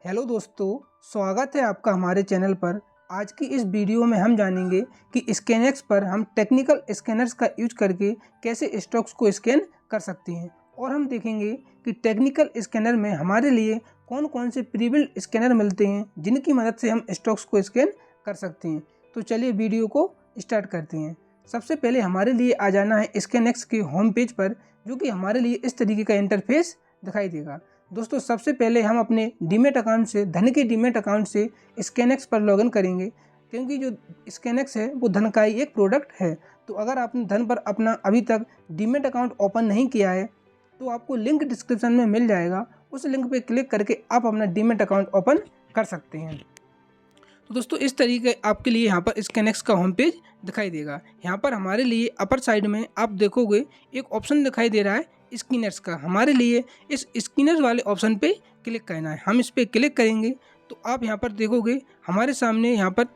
Hello दोस्तों, स्वागत है आपका हमारे चैनल पर। आज की इस वीडियो में हम जानेंगे कि स्कैनएक्स पर हम टेक्निकल स्कैनर्स का यूज करके कैसे स्टॉक्स को स्कैन कर सकते हैं और हम देखेंगे कि टेक्निकल स्कैनर में हमारे लिए कौन कौन से प्रीबिल्ड स्कैनर मिलते हैं जिनकी मदद से हम स्टॉक्स को स्कैन कर सकते हैं। तो चलिए वीडियो को स्टार्ट करते हैं। सबसे पहले हमारे लिए आ जाना है स्कैनएक्स के होम पेज पर, जो कि हमारे लिए इस तरीके का इंटरफेस दिखाई देगा। दोस्तों, सबसे पहले हम अपने डीमेट अकाउंट से धन के डीमेट अकाउंट से स्कैनएक्स पर लॉगिन करेंगे, क्योंकि जो स्कैनएक्स है वो धन का ही एक प्रोडक्ट है। तो अगर आपने धन पर अपना अभी तक डीमेट अकाउंट ओपन नहीं किया है तो आपको लिंक डिस्क्रिप्शन में मिल जाएगा, उस लिंक पर क्लिक करके आप अपना डीमेट अकाउंट ओपन कर सकते हैं। तो दोस्तों, इस तरीके आपके लिए यहाँ पर स्कैनएक्स का होम पेज दिखाई देगा। यहाँ पर हमारे लिए अपर साइड में आप देखोगे एक ऑप्शन दिखाई दे रहा है स्कैनर्स का। हमारे लिए इस स्कैनर्स वाले ऑप्शन पे क्लिक करना है। हम इस पर क्लिक करेंगे तो आप यहाँ पर देखोगे हमारे सामने यहाँ पर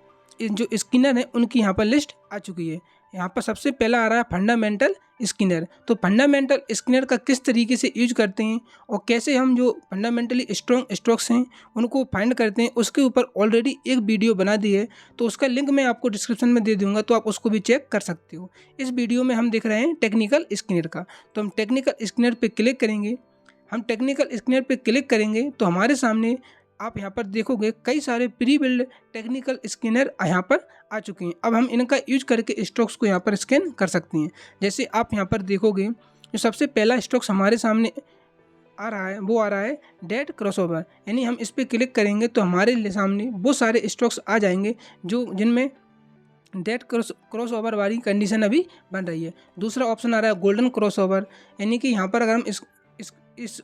जो स्कैनर है उनकी यहाँ पर लिस्ट आ चुकी है। यहाँ पर सबसे पहला आ रहा है फंडामेंटल स्कैनर। तो फंडामेंटल स्कैनर का किस तरीके से यूज करते हैं और कैसे हम जो फंडामेंटली स्ट्रॉन्ग स्टॉक्स हैं उनको फाइंड करते हैं, उसके ऊपर ऑलरेडी एक वीडियो बना दी है। तो उसका लिंक मैं आपको डिस्क्रिप्शन में दे दूंगा, तो आप उसको भी चेक कर सकते हो। इस वीडियो में हम देख रहे हैं टेक्निकल स्कैनर का। तो हम टेक्निकल स्कैनर पर क्लिक करेंगे। हम टेक्निकल स्कैनर पर क्लिक करेंगे तो हमारे सामने आप यहाँ पर देखोगे कई सारे प्री बिल्ड टेक्निकल स्कैनर यहाँ पर आ चुके हैं। अब हम इनका यूज करके स्टॉक्स को यहाँ पर स्कैन कर सकते हैं। जैसे आप यहाँ पर देखोगे जो सबसे पहला स्टॉक्स हमारे सामने आ रहा है वो आ रहा है डेट क्रॉसओवर, यानी हम इस पर क्लिक करेंगे तो हमारे सामने वो सारे स्टॉक्स आ जाएंगे जो जिनमें डेट क्रॉसओवर वाली कंडीशन अभी बन रही है। दूसरा ऑप्शन आ रहा है गोल्डन क्रॉसओवर, यानी कि यहाँ पर अगर हम इस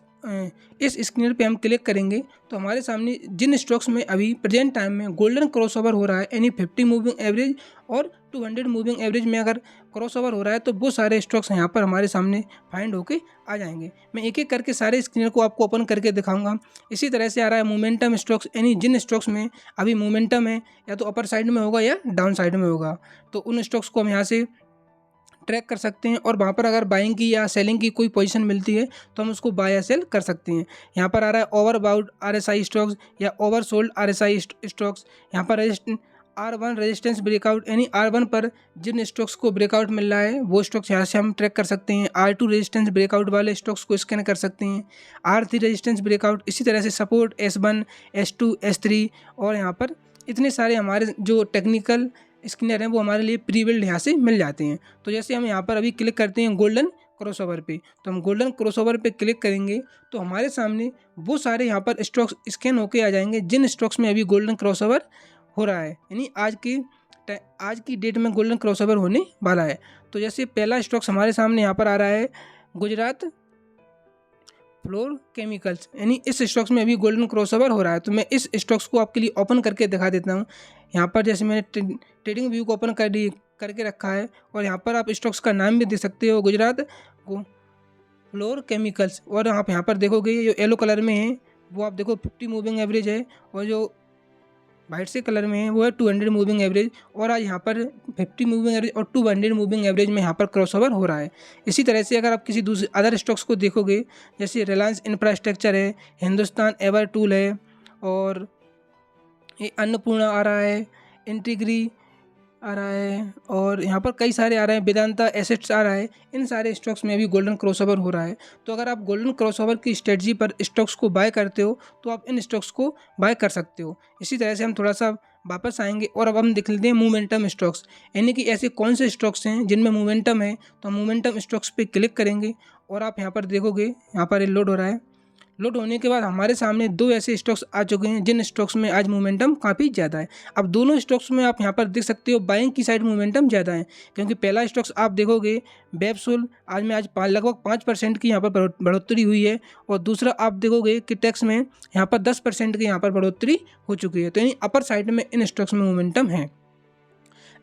स्क्रीन पे हम क्लिक करेंगे तो हमारे सामने जिन स्टॉक्स में अभी प्रेजेंट टाइम में गोल्डन क्रॉसओवर हो रहा है, यानी 50 मूविंग एवरेज और 200 मूविंग एवरेज में अगर क्रॉसओवर हो रहा है तो वो सारे स्टॉक्स यहाँ पर हमारे सामने फाइंड होके आ जाएंगे। मैं एक एक करके सारे स्क्रीनर को आपको ओपन करके दिखाऊंगा। इसी तरह से आ रहा है मोमेंटम स्टॉक्स, यानी जिन स्टॉक्स में अभी मोमेंटम है या तो अपर साइड में होगा या डाउन साइड में होगा, तो उन स्टॉक्स को हम यहाँ से ट्रैक कर सकते हैं और वहाँ पर अगर बाइंग की या सेलिंग की कोई पोजीशन मिलती है तो हम उसको बाय या सेल कर सकते हैं। यहाँ पर आ रहा है ओवरबाउट RSI स्टॉक्स या ओवरसोल्ड RSI स्टॉक्स। यहाँ पर R1 रेजिस्टेंस ब्रेकआउट, यानी R1 पर जिन स्टॉक्स को ब्रेकआउट मिल रहा है वो स्टॉक्स यहाँ से हम ट्रैक कर सकते हैं। R2 रेजिस्टेंस ब्रेकआउट वाले स्टॉक्स को स्कैन कर सकते हैं। R3 रेजिस्टेंस ब्रेकआउट, इसी तरह से सपोर्ट S1 S2 S3 और यहाँ पर इतने सारे हमारे जो टेक्निकल स्कैनर हैं वो हमारे लिए प्री बिल्ड यहाँ से मिल जाते हैं। तो जैसे हम यहाँ पर अभी क्लिक करते हैं गोल्डन क्रॉसओवर पे, तो हम गोल्डन क्रॉसओवर पे क्लिक करेंगे तो हमारे सामने वो सारे यहाँ पर स्टॉक्स स्कैन होके आ जाएंगे जिन स्टॉक्स में अभी गोल्डन क्रॉसओवर हो रहा है, यानी आज की डेट में गोल्डन क्रॉसओवर होने वाला है। तो जैसे पहला स्टॉक्स हमारे सामने यहाँ पर आ रहा है गुजरात फ्लोर केमिकल्स, यानी इस स्टॉक्स में अभी गोल्डन क्रॉसओवर हो रहा है। तो मैं इस स्टॉक्स को आपके लिए ओपन करके दिखा देता हूँ। यहाँ पर जैसे मैंने ट्रेडिंग व्यू को ओपन करके रखा है और यहाँ पर आप स्टॉक्स का नाम भी दे सकते हो, गुजरात फ्लोर केमिकल्स। और आप यहाँ पर देखोगे जो येलो कलर में है वो आप देखो 50 मूविंग एवरेज है और जो वाइट से कलर में है वो है 200 मूविंग एवरेज। और आज यहाँ पर 50 मूविंग एवरेज और 200 मूविंग एवरेज में यहाँ पर क्रॉसओवर हो रहा है। इसी तरह से अगर आप किसी दूसरे अदर स्टॉक्स को देखोगे, जैसे रिलायंस इंफ्रास्ट्रक्चर है, हिंदुस्तान एवर टूल है और ये अन्नपूर्णा आ रहा है, इंटीग्री आ रहा है और यहाँ पर कई सारे आ रहे हैं, वेदांता एसेट्स आ रहा है। इन सारे स्टॉक्स में अभी गोल्डन क्रॉसओवर हो रहा है। तो अगर आप गोल्डन क्रॉसओवर की स्ट्रेटजी पर स्टॉक्स को बाय करते हो तो आप इन स्टॉक्स को बाय कर सकते हो। इसी तरह से हम थोड़ा सा वापस आएंगे और अब हम देख लेते हैं मोमेंटम स्टॉक्स, यानी कि ऐसे कौन से स्टॉक्स हैं जिनमें मोमेंटम है। तो हम मोमेंटम स्टॉक्स पे क्लिक करेंगे और आप यहाँ पर देखोगे यहाँ पर लोड हो रहा है। लोड होने के बाद हमारे सामने दो ऐसे स्टॉक्स आ चुके हैं जिन स्टॉक्स में आज मोमेंटम काफ़ी ज़्यादा है। अब दोनों स्टॉक्स में आप यहाँ पर देख सकते हो बाइंग की साइड मोमेंटम ज़्यादा है, क्योंकि पहला स्टॉक्स आप देखोगे वेबसुल आज लगभग 5% की यहाँ पर बढ़ोतरी हुई है और दूसरा आप देखोगे कि टैक्स में यहाँ पर 10% की यहाँ पर बढ़ोतरी हो चुकी है। तो यानी अपर साइड में इन स्टॉक्स में मोमेंटम है।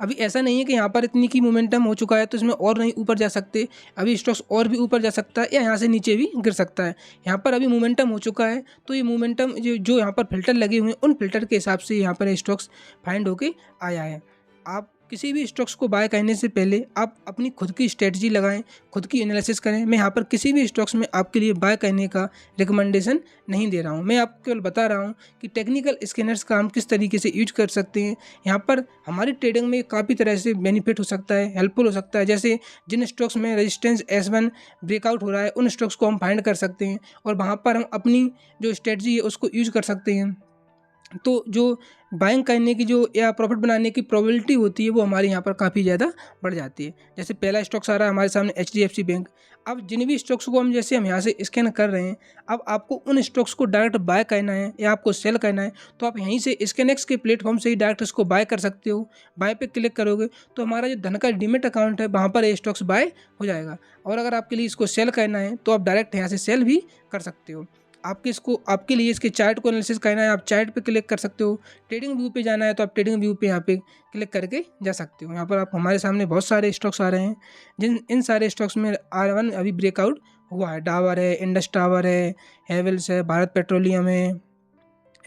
अभी ऐसा नहीं है कि यहाँ पर इतनी की मोमेंटम हो चुका है तो इसमें और नहीं ऊपर जा सकते, अभी स्टॉक्स और भी ऊपर जा सकता है या यहाँ से नीचे भी गिर सकता है। यहाँ पर अभी मोमेंटम हो चुका है तो ये मोमेंटम जो यहाँ पर फिल्टर लगे हुए हैं उन फिल्टर के हिसाब से यहाँ पर स्टॉक्स फाइंड होके आया है। आप किसी भी स्टॉक्स को बाय करने से पहले आप अपनी खुद की स्ट्रेटजी लगाएं, खुद की एनालिसिस करें। मैं यहाँ पर किसी भी स्टॉक्स में आपके लिए बाय करने का रिकमेंडेशन नहीं दे रहा हूँ। मैं आपको केवल बता रहा हूँ कि टेक्निकल स्कैनर्स का हम किस तरीके से यूज कर सकते हैं। यहाँ पर हमारी ट्रेडिंग में काफ़ी तरह से बेनिफिट हो सकता है, हेल्पफुल हो सकता है। जैसे जिन स्टॉक्स में रेजिस्टेंस S1 ब्रेकआउट हो रहा है, उन स्टॉक्स को हम फाइंड कर सकते हैं और वहाँ पर हम अपनी जो स्ट्रेटजी है उसको यूज कर सकते हैं। तो जो बाइंग करने की जो या प्रॉफिट बनाने की प्रोबेबिलिटी होती है वो हमारे यहाँ पर काफ़ी ज़्यादा बढ़ जाती है। जैसे पहला स्टॉक्स आ रहा है हमारे सामने HDFC बैंक। अब जिन भी स्टॉक्स को हम यहाँ से स्कैन कर रहे हैं, अब आपको उन स्टॉक्स को डायरेक्ट बाय करना है या आपको सेल करना है, तो आप यहीं से ScanX के प्लेटफॉर्म से ही डायरेक्ट इसको बाय कर सकते हो। बाय पे क्लिक करोगे तो हमारा जो धन का डीमेट अकाउंट है वहाँ पर ये स्टॉक्स बाय हो जाएगा। और अगर आपके लिए इसको सेल करना है तो आप डायरेक्ट यहाँ से सेल भी कर सकते हो। आपके लिए इसके चार्ट को एनालिसिस करना है, आप चार्ट पे क्लिक कर सकते हो। ट्रेडिंग व्यू पे जाना है तो आप ट्रेडिंग व्यू पे यहाँ पे क्लिक करके जा सकते हो। यहाँ पर आप हमारे सामने बहुत सारे स्टॉक्स आ रहे हैं। इन सारे स्टॉक्स में R1 अभी ब्रेकआउट हुआ है। डाबर है, इंडस टावर है, हेवल्स है, भारत पेट्रोलियम है,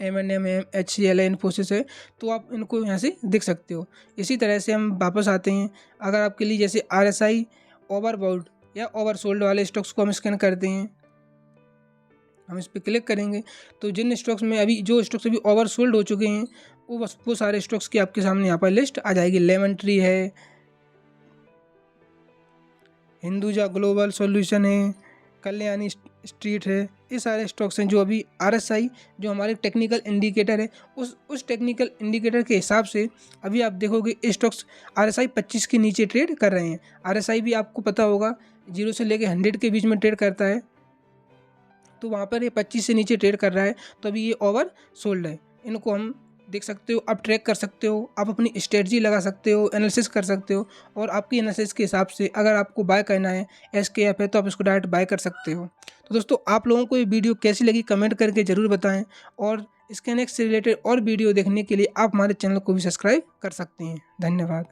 M&M है, HCL है, इन्फोसिस है। तो आप इनको यहाँ से देख सकते हो। इसी तरह से हम वापस आते हैं। अगर आपके लिए जैसे RSI ओवरबॉल्ड या ओवरसोल्ड वाले स्टॉक्स को हम स्कैन करते हैं, हम इस पर क्लिक करेंगे तो जिन स्टॉक्स में अभी जो स्टॉक्स अभी ओवरसोल्ड हो चुके हैं वो सारे स्टॉक्स की आपके सामने यहाँ पर लिस्ट आ जाएगी। लेमन ट्री है, हिंदुजा ग्लोबल सॉल्यूशन है, कल्याणी स्ट्रीट है। ये सारे स्टॉक्स हैं जो अभी RSI जो हमारे टेक्निकल इंडिकेटर है उस टेक्निकल इंडिकेटर के हिसाब से अभी आप देखोगे स्टॉक्स RSI 25 के नीचे ट्रेड कर रहे हैं। RSI भी आपको पता होगा 0 से लेकर 100 के बीच में ट्रेड करता है, तो वहाँ पर ये 25 से नीचे ट्रेड कर रहा है, तो अभी ये ओवर सोल्ड है। इनको हम देख सकते हो, आप ट्रैक कर सकते हो, आप अपनी स्ट्रेटजी लगा सकते हो, एनालिसिस कर सकते हो और आपकी एनालिसिस के हिसाब से अगर आपको बाय करना है SKF है तो आप इसको डायरेक्ट बाय कर सकते हो। तो दोस्तों आप लोगों को ये वीडियो कैसी लगी कमेंट करके ज़रूर बताएं और ScanX से रिलेटेड और वीडियो देखने के लिए आप हमारे चैनल को भी सब्सक्राइब कर सकते हैं। धन्यवाद।